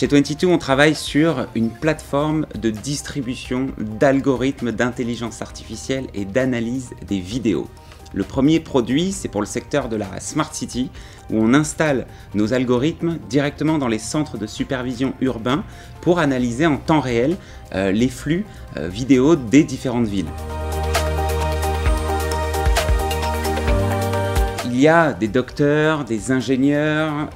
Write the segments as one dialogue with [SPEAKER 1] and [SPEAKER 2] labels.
[SPEAKER 1] Chez 22, on travaille sur une plateforme de distribution d'algorithmes d'intelligence artificielle et d'analyse des vidéos. Le premier produit, c'est pour le secteur de la Smart City, où on installe nos algorithmes directement dans les centres de supervision urbains pour analyser en temps réel les flux vidéo des différentes villes. Il y a des docteurs, des ingénieurs,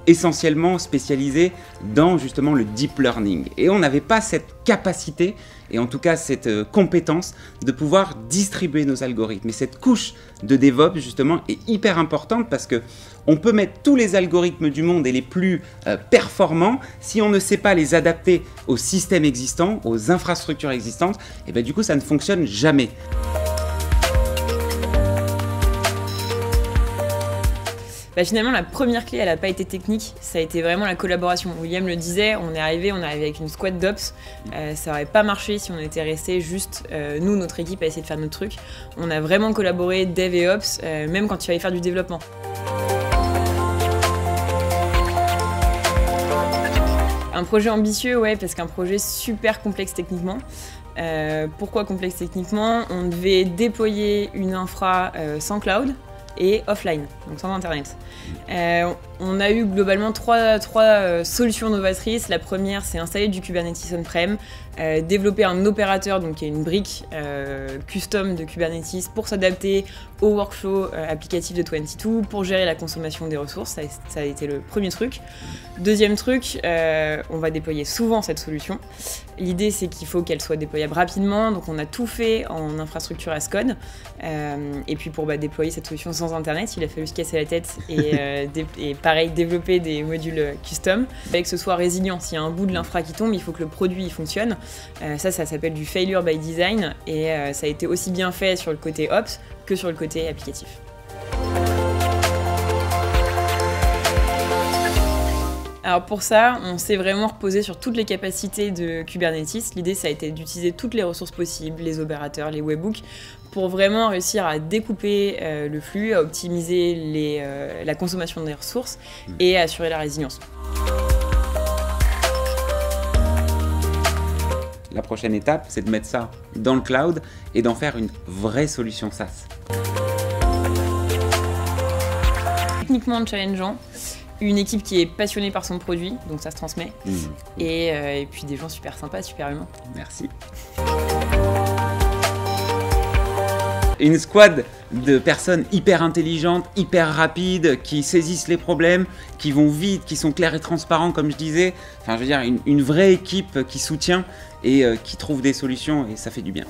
[SPEAKER 1] essentiellement spécialisés dans justement le deep learning. Et on n'avait pas cette capacité, et en tout cas cette compétence, de pouvoir distribuer nos algorithmes. Et cette couche de DevOps, justement, est hyper importante parce que on peut mettre tous les algorithmes du monde et les plus performants, si on ne sait pas les adapter aux systèmes existants, aux infrastructures existantes, et bien du coup ça ne fonctionne jamais.
[SPEAKER 2] Finalement, la première clé, elle n'a pas été technique, ça a été vraiment la collaboration. William le disait, on est arrivé avec une squad d'ops. Ça n'aurait pas marché si on était resté juste, nous, notre équipe, à essayer de faire notre truc. On a vraiment collaboré, dev et ops, même quand il fallait faire du développement. Un projet ambitieux, ouais, parce qu'un projet super complexe techniquement. Pourquoi complexe techniquement? On devait déployer une infra sans cloud et offline, donc sans internet. On a eu globalement trois solutions novatrices. La première, c'est installer du Kubernetes on-prem, développer un opérateur, donc qui est une brique custom de Kubernetes pour s'adapter au workflow applicatif de 22, pour gérer la consommation des ressources. Ça a été le premier truc. Deuxième truc, on va déployer souvent cette solution. L'idée, c'est qu'il faut qu'elle soit déployable rapidement, donc on a tout fait en infrastructure as code. Et puis pour déployer cette solution sans internet, il a fallu se casser la tête et pareil, développer des modules custom. Il fallait que ce soit résilient. S'il y a un bout de l'infra qui tombe, il faut que le produit fonctionne. Ça s'appelle du failure by design et ça a été aussi bien fait sur le côté ops que sur le côté applicatif. Alors pour ça, on s'est vraiment reposé sur toutes les capacités de Kubernetes. L'idée, ça a été d'utiliser toutes les ressources possibles, les opérateurs, les webhooks, pour vraiment réussir à découper le flux, à optimiser la consommation des ressources et à assurer la résilience.
[SPEAKER 1] La prochaine étape, c'est de mettre ça dans le cloud et d'en faire une vraie solution SaaS.
[SPEAKER 2] Techniquement challengeant, une équipe qui est passionnée par son produit, donc ça se transmet, et puis des gens super sympas, super humains.
[SPEAKER 1] Merci. Une squad de personnes hyper intelligentes, hyper rapides, qui saisissent les problèmes, qui vont vite, qui sont clairs et transparents, comme je disais. Enfin, je veux dire, une vraie équipe qui soutient et qui trouve des solutions, et ça fait du bien.